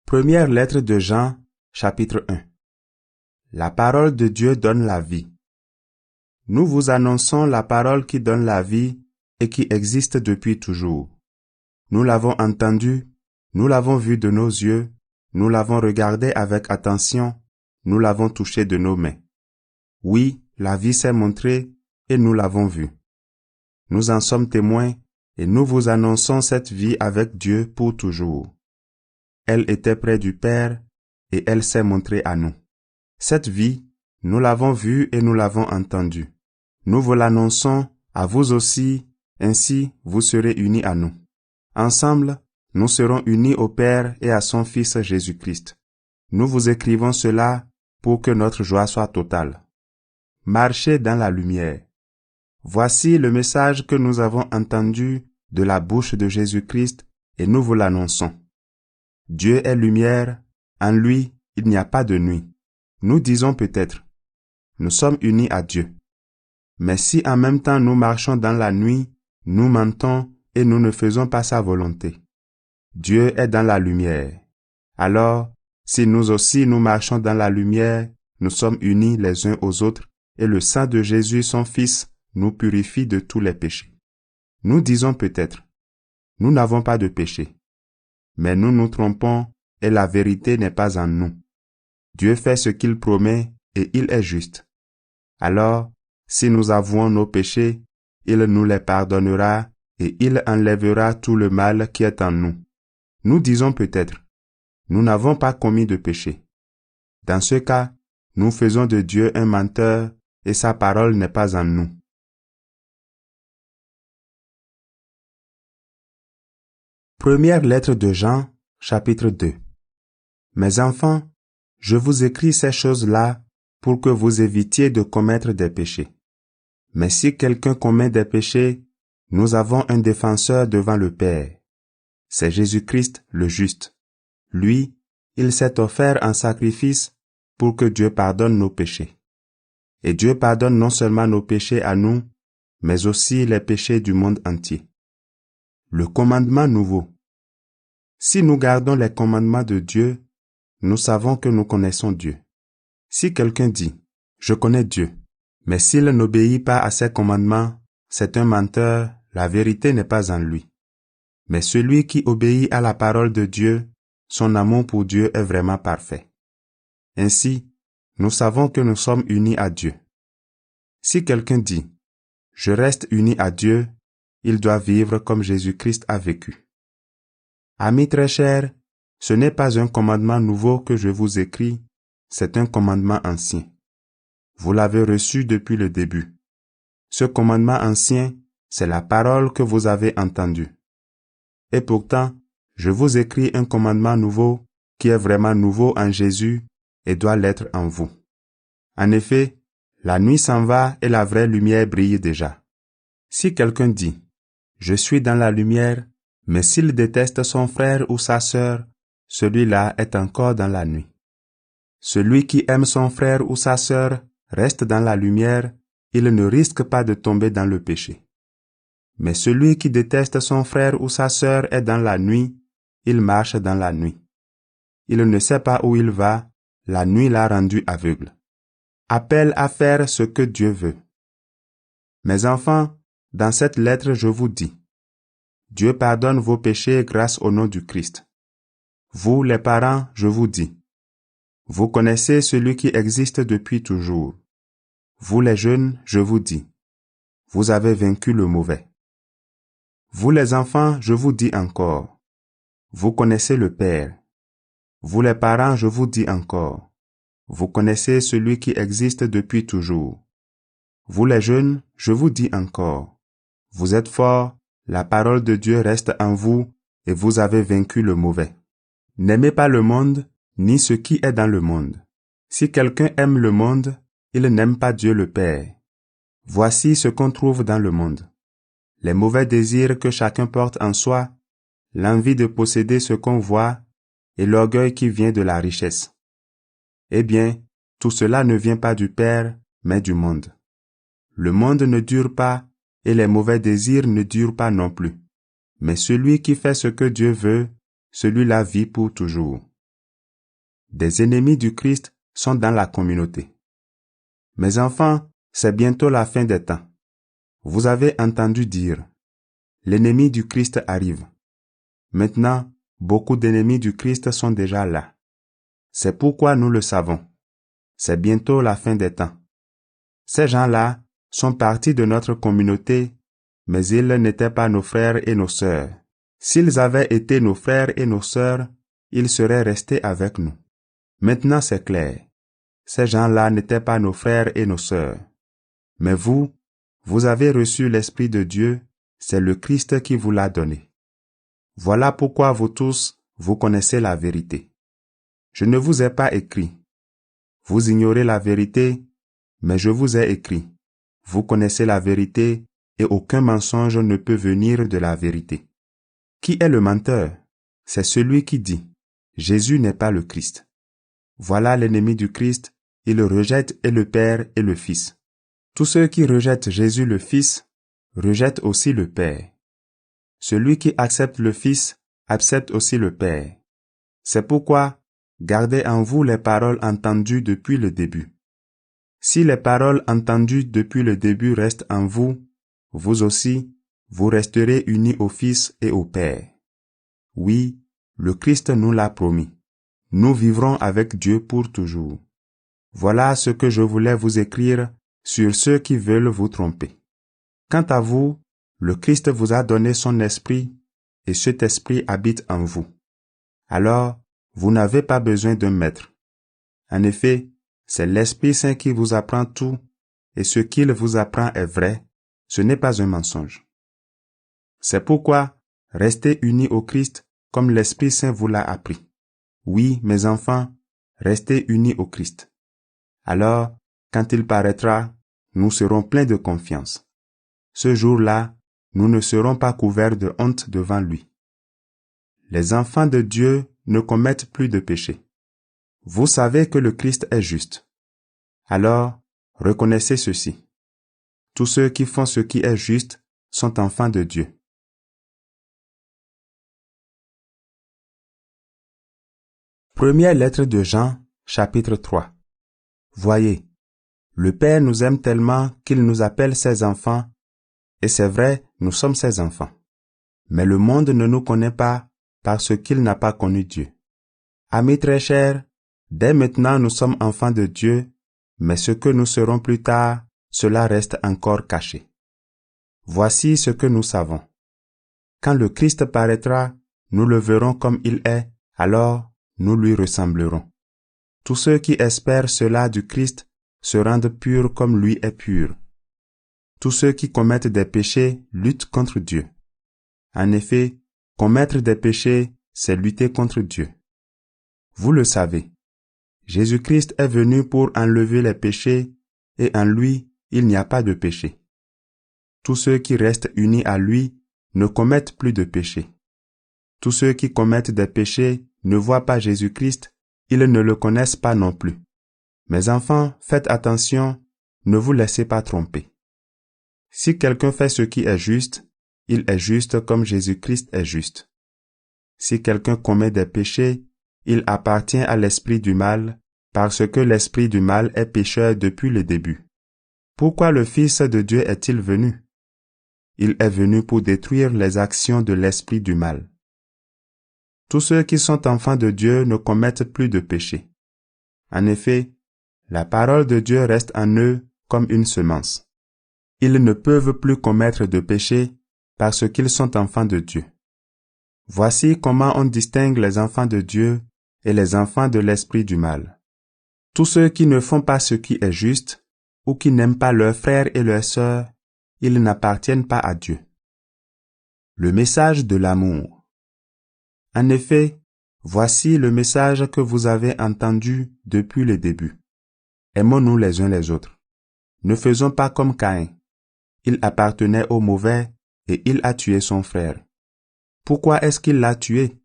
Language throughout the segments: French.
Première lettre de Jean, chapitre 1. La parole de Dieu donne la vie. Nous vous annonçons la parole qui donne la vie et qui existe depuis toujours. Nous l'avons entendue, nous l'avons vue de nos yeux, nous l'avons regardée avec attention, nous l'avons touchée de nos mains. Oui, la vie s'est montrée et nous l'avons vue. Nous en sommes témoins et nous vous annonçons cette vie avec Dieu pour toujours. Elle était près du Père et elle s'est montrée à nous. Cette vie, nous l'avons vue et nous l'avons entendue. Nous vous l'annonçons à vous aussi, ainsi vous serez unis à nous. Ensemble, nous serons unis au Père et à son Fils Jésus-Christ. Nous vous écrivons cela pour que notre joie soit totale. Marchez dans la lumière. Voici le message que nous avons entendu de la bouche de Jésus-Christ et nous vous l'annonçons. Dieu est lumière, en lui il n'y a pas de nuit. Nous disons peut-être, nous sommes unis à Dieu. Mais si en même temps nous marchons dans la nuit, nous mentons et nous ne faisons pas sa volonté. Dieu est dans la lumière. Alors, si nous aussi nous marchons dans la lumière, nous sommes unis les uns aux autres et le sang de Jésus son Fils nous purifie de tous les péchés. Nous disons peut-être, nous n'avons pas de péché. Mais nous nous trompons et la vérité n'est pas en nous. Dieu fait ce qu'il promet et il est juste. Alors, si nous avouons nos péchés, il nous les pardonnera et il enlèvera tout le mal qui est en nous. Nous disons peut-être, nous n'avons pas commis de péché. Dans ce cas, nous faisons de Dieu un menteur et sa parole n'est pas en nous. Première lettre de Jean, chapitre 2. Mes enfants, je vous écris ces choses-là pour que vous évitiez de commettre des péchés. Mais si quelqu'un commet des péchés, nous avons un défenseur devant le Père. C'est Jésus-Christ le juste. Lui, il s'est offert en sacrifice pour que Dieu pardonne nos péchés. Et Dieu pardonne non seulement nos péchés à nous, mais aussi les péchés du monde entier. Le commandement nouveau. Si nous gardons les commandements de Dieu, nous savons que nous connaissons Dieu. Si quelqu'un dit, « Je connais Dieu », mais s'il n'obéit pas à ses commandements, c'est un menteur, la vérité n'est pas en lui. Mais celui qui obéit à la parole de Dieu, son amour pour Dieu est vraiment parfait. Ainsi, nous savons que nous sommes unis à Dieu. Si quelqu'un dit, « Je reste uni à Dieu », il doit vivre comme Jésus-Christ a vécu. Amis très chers, ce n'est pas un commandement nouveau que je vous écris, c'est un commandement ancien. Vous l'avez reçu depuis le début. Ce commandement ancien, c'est la parole que vous avez entendue. Et pourtant, je vous écris un commandement nouveau qui est vraiment nouveau en Jésus et doit l'être en vous. En effet, la nuit s'en va et la vraie lumière brille déjà. Si quelqu'un dit, « Je suis dans la lumière », mais s'il déteste son frère ou sa sœur, celui-là est encore dans la nuit. Celui qui aime son frère ou sa sœur reste dans la lumière, il ne risque pas de tomber dans le péché. Mais celui qui déteste son frère ou sa sœur est dans la nuit, il marche dans la nuit. Il ne sait pas où il va, la nuit l'a rendu aveugle. Appel à faire ce que Dieu veut. Mes enfants, dans cette lettre je vous dis, Dieu pardonne vos péchés grâce au nom du Christ. Vous, les parents, je vous dis, vous connaissez celui qui existe depuis toujours. Vous, les jeunes, je vous dis, vous avez vaincu le mauvais. Vous, les enfants, je vous dis encore, vous connaissez le Père. Vous, les parents, je vous dis encore, vous connaissez celui qui existe depuis toujours. Vous, les jeunes, je vous dis encore, vous êtes forts, la parole de Dieu reste en vous et vous avez vaincu le mauvais. N'aimez pas le monde, ni ce qui est dans le monde. Si quelqu'un aime le monde, il n'aime pas Dieu le Père. Voici ce qu'on trouve dans le monde. Les mauvais désirs que chacun porte en soi, l'envie de posséder ce qu'on voit et l'orgueil qui vient de la richesse. Eh bien, tout cela ne vient pas du Père, mais du monde. Le monde ne dure pas et les mauvais désirs ne durent pas non plus. Mais celui qui fait ce que Dieu veut, celui-là vit pour toujours. des ennemis du Christ sont dans la communauté. Mes enfants, c'est bientôt la fin des temps. Vous avez entendu dire, l'ennemi du Christ arrive. Maintenant, beaucoup d'ennemis du Christ sont déjà là. C'est pourquoi nous le savons. C'est bientôt la fin des temps. Ces gens-là sont partis de notre communauté, mais ils n'étaient pas nos frères et nos sœurs. S'ils avaient été nos frères et nos sœurs, ils seraient restés avec nous. Maintenant c'est clair. Ces gens-là n'étaient pas nos frères et nos sœurs. Mais vous avez reçu l'Esprit de Dieu, c'est le Christ qui vous l'a donné. Voilà pourquoi vous tous, vous connaissez la vérité. Je ne vous ai pas écrit. Vous ignorez la vérité, mais je vous ai écrit. Vous connaissez la vérité, et aucun mensonge ne peut venir de la vérité. Qui est le menteur? C'est celui qui dit, Jésus n'est pas le Christ. Voilà l'ennemi du Christ, il rejette et le Père et le Fils. Tous ceux qui rejettent Jésus le Fils, rejettent aussi le Père. Celui qui accepte le Fils, accepte aussi le Père. C'est pourquoi, gardez en vous les paroles entendues depuis le début. Si les paroles entendues depuis le début restent en vous, vous aussi, vous resterez unis au Fils et au Père. Oui, le Christ nous l'a promis. Nous vivrons avec Dieu pour toujours. Voilà ce que je voulais vous écrire sur ceux qui veulent vous tromper. Quant à vous, le Christ vous a donné son esprit, et cet esprit habite en vous. Alors, vous n'avez pas besoin d'un maître. En effet, c'est l'Esprit Saint qui vous apprend tout, et ce qu'il vous apprend est vrai, ce n'est pas un mensonge. C'est pourquoi, restez unis au Christ comme l'Esprit Saint vous l'a appris. Oui, mes enfants, restez unis au Christ. Alors, quand il paraîtra, nous serons pleins de confiance. Ce jour-là, nous ne serons pas couverts de honte devant lui. Les enfants de Dieu ne commettent plus de péché. Vous savez que le Christ est juste. Alors, reconnaissez ceci. Tous ceux qui font ce qui est juste sont enfants de Dieu. Première lettre de Jean, chapitre 3. Voyez, le Père nous aime tellement qu'il nous appelle ses enfants, et c'est vrai, nous sommes ses enfants. Mais le monde ne nous connaît pas parce qu'il n'a pas connu Dieu. Amis très chers, dès maintenant nous sommes enfants de Dieu, mais ce que nous serons plus tard, cela reste encore caché. Voici ce que nous savons. Quand le Christ paraîtra, nous le verrons comme il est, alors nous lui ressemblerons. Tous ceux qui espèrent cela du Christ se rendent purs comme lui est pur. Tous ceux qui commettent des péchés luttent contre Dieu. En effet, commettre des péchés, c'est lutter contre Dieu. Vous le savez. Jésus-Christ est venu pour enlever les péchés, et en lui, il n'y a pas de péché. Tous ceux qui restent unis à lui ne commettent plus de péché. Tous ceux qui commettent des péchés ne voient pas Jésus-Christ, ils ne le connaissent pas non plus. Mes enfants, faites attention, ne vous laissez pas tromper. Si quelqu'un fait ce qui est juste, il est juste comme Jésus-Christ est juste. Si quelqu'un commet des péchés, il appartient à l'esprit du mal, parce que l'esprit du mal est pécheur depuis le début. Pourquoi le Fils de Dieu est-il venu? Il est venu pour détruire les actions de l'esprit du mal. Tous ceux qui sont enfants de Dieu ne commettent plus de péché. En effet, la parole de Dieu reste en eux comme une semence. Ils ne peuvent plus commettre de péché parce qu'ils sont enfants de Dieu. Voici comment on distingue les enfants de Dieu et les enfants de l'esprit du mal. Tous ceux qui ne font pas ce qui est juste, ou qui n'aiment pas leurs frères et leurs sœurs, ils n'appartiennent pas à Dieu. Le message de l'amour. En effet, voici le message que vous avez entendu depuis le début. Aimons-nous les uns les autres. Ne faisons pas comme Caïn. Il appartenait au mauvais et il a tué son frère. Pourquoi est-ce qu'il l'a tué?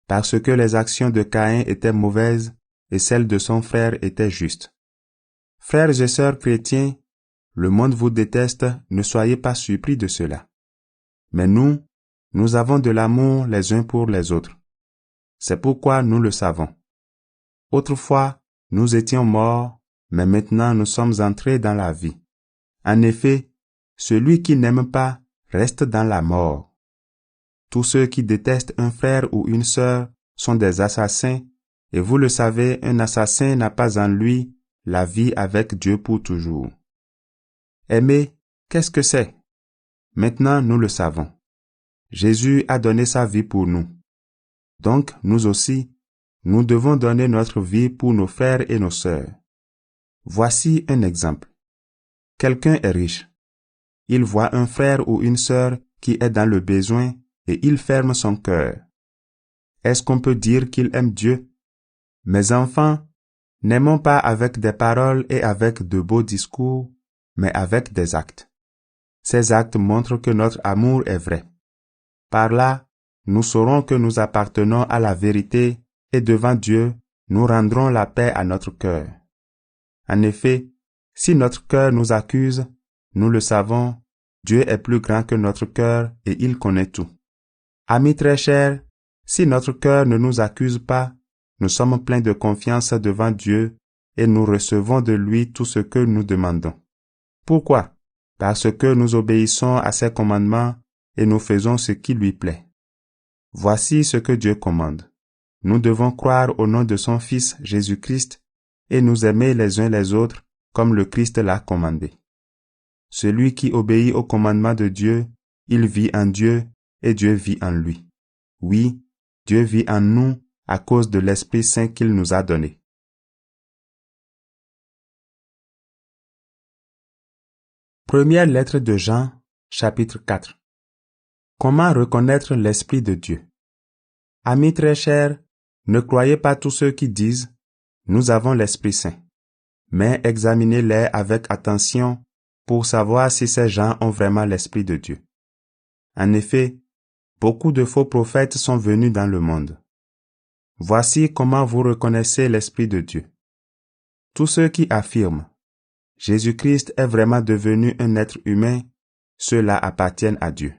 Parce que les actions de Caïn étaient mauvaises et celles de son frère étaient justes. Frères et sœurs chrétiens, le monde vous déteste, ne soyez pas surpris de cela. Mais nous avons de l'amour les uns pour les autres. C'est pourquoi nous le savons. Autrefois, nous étions morts, mais maintenant nous sommes entrés dans la vie. En effet, celui qui n'aime pas reste dans la mort. Tous ceux qui détestent un frère ou une sœur sont des assassins, et vous le savez, un assassin n'a pas en lui la vie avec Dieu pour toujours. Aimer, qu'est-ce que c'est? Maintenant, nous le savons. Jésus a donné sa vie pour nous. Donc, nous aussi, nous devons donner notre vie pour nos frères et nos sœurs. Voici un exemple. Quelqu'un est riche. Il voit un frère ou une sœur qui est dans le besoin et il ferme son cœur. Est-ce qu'on peut dire qu'il aime Dieu? Mes enfants, n'aimons pas avec des paroles et avec de beaux discours, mais avec des actes. Ces actes montrent que notre amour est vrai. Par là, nous saurons que nous appartenons à la vérité et devant Dieu, nous rendrons la paix à notre cœur. En effet, si notre cœur nous accuse, nous le savons, Dieu est plus grand que notre cœur et il connaît tout. Amis très chers, si notre cœur ne nous accuse pas, nous sommes pleins de confiance devant Dieu et nous recevons de lui tout ce que nous demandons. Pourquoi? Parce que nous obéissons à ses commandements et nous faisons ce qui lui plaît. Voici ce que Dieu commande. Nous devons croire au nom de son Fils Jésus-Christ et nous aimer les uns les autres comme le Christ l'a commandé. Celui qui obéit au commandement de Dieu, il vit en Dieu et Dieu vit en lui. Oui, Dieu vit en nous à cause de l'Esprit Saint qu'il nous a donné. Première lettre de Jean, chapitre 4. Comment reconnaître l'Esprit de Dieu? Amis très chers, ne croyez pas tous ceux qui disent « Nous avons l'Esprit Saint », mais examinez-les avec attention pour savoir si ces gens ont vraiment l'Esprit de Dieu. En effet, beaucoup de faux prophètes sont venus dans le monde. Voici comment vous reconnaissez l'Esprit de Dieu. Tous ceux qui affirment « Jésus-Christ est vraiment devenu un être humain », ceux-là appartiennent à Dieu.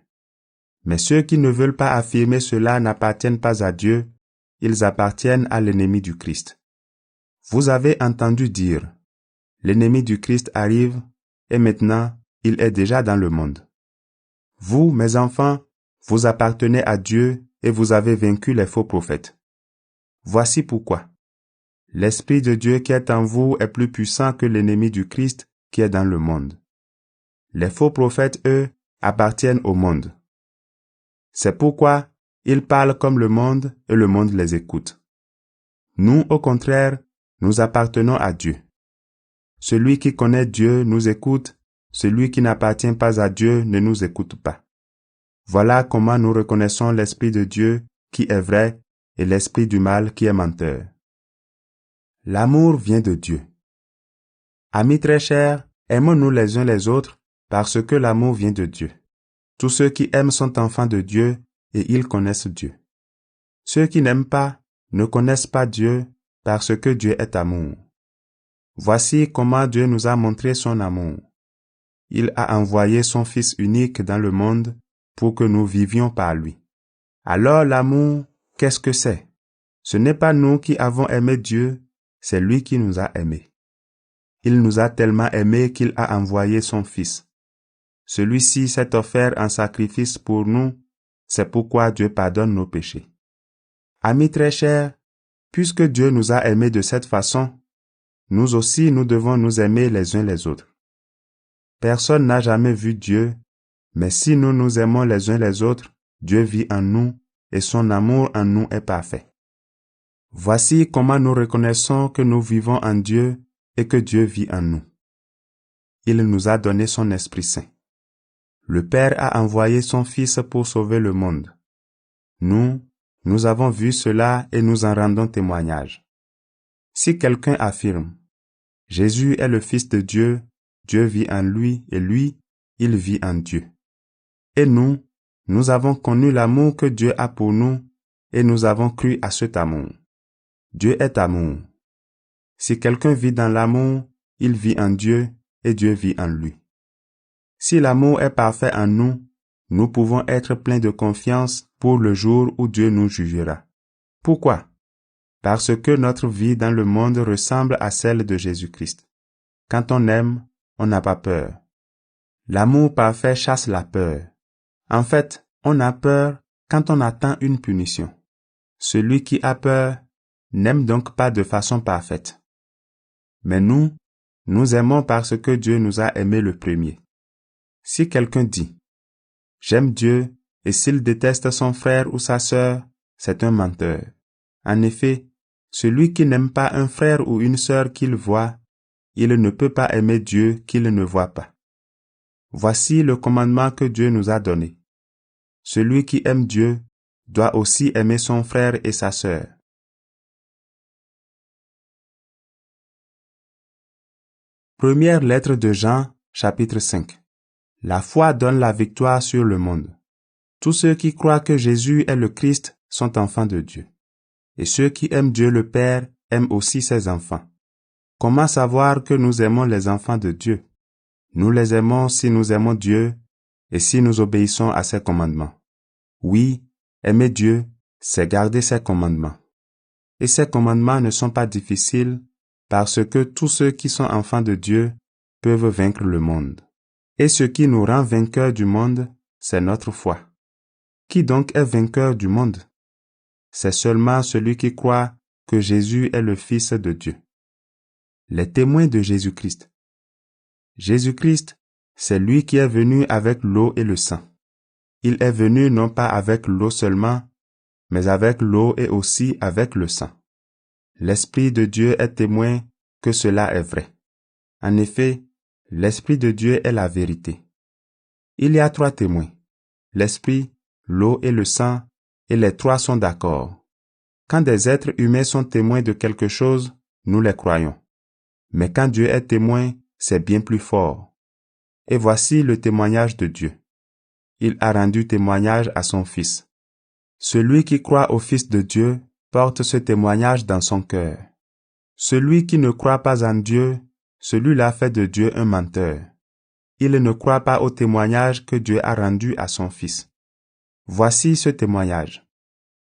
Mais ceux qui ne veulent pas affirmer cela n'appartiennent pas à Dieu, ils appartiennent à l'ennemi du Christ. Vous avez entendu dire « L'ennemi du Christ arrive et maintenant il est déjà dans le monde ». Vous, mes enfants, vous appartenez à Dieu et vous avez vaincu les faux prophètes. Voici pourquoi. L'Esprit de Dieu qui est en vous est plus puissant que l'ennemi du Christ qui est dans le monde. Les faux prophètes, eux, appartiennent au monde. C'est pourquoi ils parlent comme le monde et le monde les écoute. Nous, au contraire, nous appartenons à Dieu. Celui qui connaît Dieu nous écoute, celui qui n'appartient pas à Dieu ne nous écoute pas. Voilà comment nous reconnaissons l'Esprit de Dieu qui est vrai et l'esprit du mal qui est menteur. L'amour vient de Dieu. Amis très chers, aimons-nous les uns les autres parce que l'amour vient de Dieu. Tous ceux qui aiment sont enfants de Dieu et ils connaissent Dieu. Ceux qui n'aiment pas ne connaissent pas Dieu parce que Dieu est amour. Voici comment Dieu nous a montré son amour. Il a envoyé son Fils unique dans le monde pour que nous vivions par lui. Alors l'amour, qu'est-ce que c'est? Ce n'est pas nous qui avons aimé Dieu, c'est lui qui nous a aimés. Il nous a tellement aimés qu'il a envoyé son Fils. Celui-ci s'est offert en sacrifice pour nous, c'est pourquoi Dieu pardonne nos péchés. Amis très chers, puisque Dieu nous a aimés de cette façon, nous aussi nous devons nous aimer les uns les autres. Personne n'a jamais vu Dieu, mais si nous nous aimons les uns les autres, Dieu vit en nous et son amour en nous est parfait. Voici comment nous reconnaissons que nous vivons en Dieu et que Dieu vit en nous. Il nous a donné son Esprit Saint. Le Père a envoyé son Fils pour sauver le monde. Nous avons vu cela et nous en rendons témoignage. Si quelqu'un affirme « Jésus est le Fils de Dieu », Dieu vit en lui et lui, il vit en Dieu. Et nous avons connu l'amour que Dieu a pour nous et nous avons cru à cet amour. Dieu est amour. Si quelqu'un vit dans l'amour, il vit en Dieu et Dieu vit en lui. Si l'amour est parfait en nous, nous pouvons être pleins de confiance pour le jour où Dieu nous jugera. Pourquoi? parce que notre vie dans le monde ressemble à celle de Jésus-Christ. Quand on aime, on n'a pas peur. L'amour parfait chasse la peur. En fait, on a peur quand on attend une punition. Celui qui a peur n'aime donc pas de façon parfaite. Mais nous aimons parce que Dieu nous a aimés le premier. Si quelqu'un dit « J'aime Dieu » et s'il déteste son frère ou sa sœur, c'est un menteur. En effet, celui qui n'aime pas un frère ou une sœur qu'il voit, il ne peut pas aimer Dieu qu'il ne voit pas. Voici le commandement que Dieu nous a donné. Celui qui aime Dieu doit aussi aimer son frère et sa sœur. Première lettre de Jean, chapitre 5. La foi donne la victoire sur le monde. Tous ceux qui croient que Jésus est le Christ sont enfants de Dieu. Et ceux qui aiment Dieu le Père aiment aussi ses enfants. Comment savoir que nous aimons les enfants de Dieu? Nous les aimons si nous aimons Dieu et si nous obéissons à ses commandements. Oui, aimer Dieu, c'est garder ses commandements. Et ces commandements ne sont pas difficiles parce que tous ceux qui sont enfants de Dieu peuvent vaincre le monde. Et ce qui nous rend vainqueurs du monde, c'est notre foi. Qui donc est vainqueur du monde? C'est seulement celui qui croit que Jésus est le Fils de Dieu. Les témoins de Jésus-Christ. Jésus-Christ, c'est lui qui est venu avec l'eau et le sang. Il est venu non pas avec l'eau seulement, mais avec l'eau et aussi avec le sang. L'Esprit de Dieu est témoin que cela est vrai. En effet, l'Esprit de Dieu est la vérité. Il y a 3 témoins, l'Esprit, l'eau et le sang, et les 3 sont d'accord. Quand des êtres humains sont témoins de quelque chose, nous les croyons. Mais quand Dieu est témoin, c'est bien plus fort. Et voici le témoignage de Dieu. Il a rendu témoignage à son Fils. Celui qui croit au Fils de Dieu porte ce témoignage dans son cœur. Celui qui ne croit pas en Dieu, celui-là fait de Dieu un menteur. Il ne croit pas au témoignage que Dieu a rendu à son Fils. Voici ce témoignage.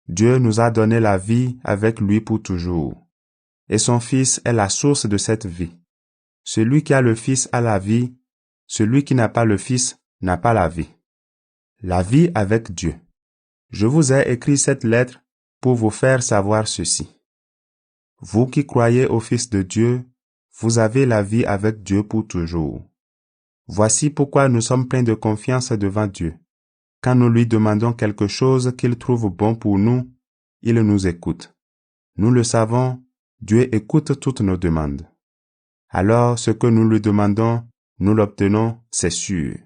Dieu nous a donné la vie avec lui pour toujours. Et son Fils est la source de cette vie. Celui qui a le Fils a la vie, celui qui n'a pas le Fils n'a pas la vie. La vie avec Dieu. Je vous ai écrit cette lettre pour vous faire savoir ceci. Vous qui croyez au Fils de Dieu, vous avez la vie avec Dieu pour toujours. Voici pourquoi nous sommes pleins de confiance devant Dieu. Quand nous lui demandons quelque chose qu'il trouve bon pour nous, il nous écoute. Nous le savons, Dieu écoute toutes nos demandes. Alors, ce que nous lui demandons, nous l'obtenons, c'est sûr.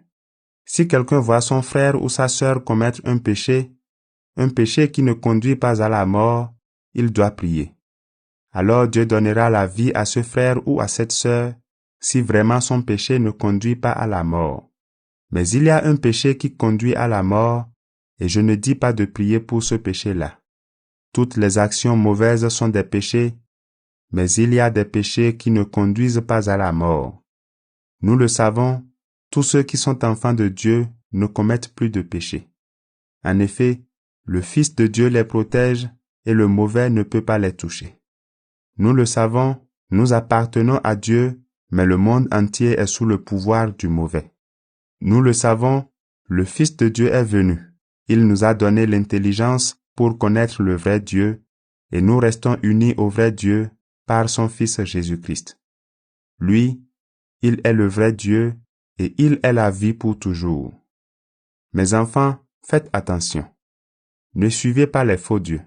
Si quelqu'un voit son frère ou sa sœur commettre un péché qui ne conduit pas à la mort, il doit prier. Alors Dieu donnera la vie à ce frère ou à cette sœur, si vraiment son péché ne conduit pas à la mort. Mais il y a un péché qui conduit à la mort, et je ne dis pas de prier pour ce péché-là. Toutes les actions mauvaises sont des péchés, mais il y a des péchés qui ne conduisent pas à la mort. Nous le savons, tous ceux qui sont enfants de Dieu ne commettent plus de péché. En effet, le Fils de Dieu les protège et le mauvais ne peut pas les toucher. Nous le savons, nous appartenons à Dieu, mais le monde entier est sous le pouvoir du mauvais. Nous le savons, le Fils de Dieu est venu. Il nous a donné l'intelligence pour connaître le vrai Dieu, et nous restons unis au vrai Dieu par son Fils Jésus-Christ. Lui, il est le vrai Dieu, et il est la vie pour toujours. Mes enfants, faites attention. Ne suivez pas les faux dieux.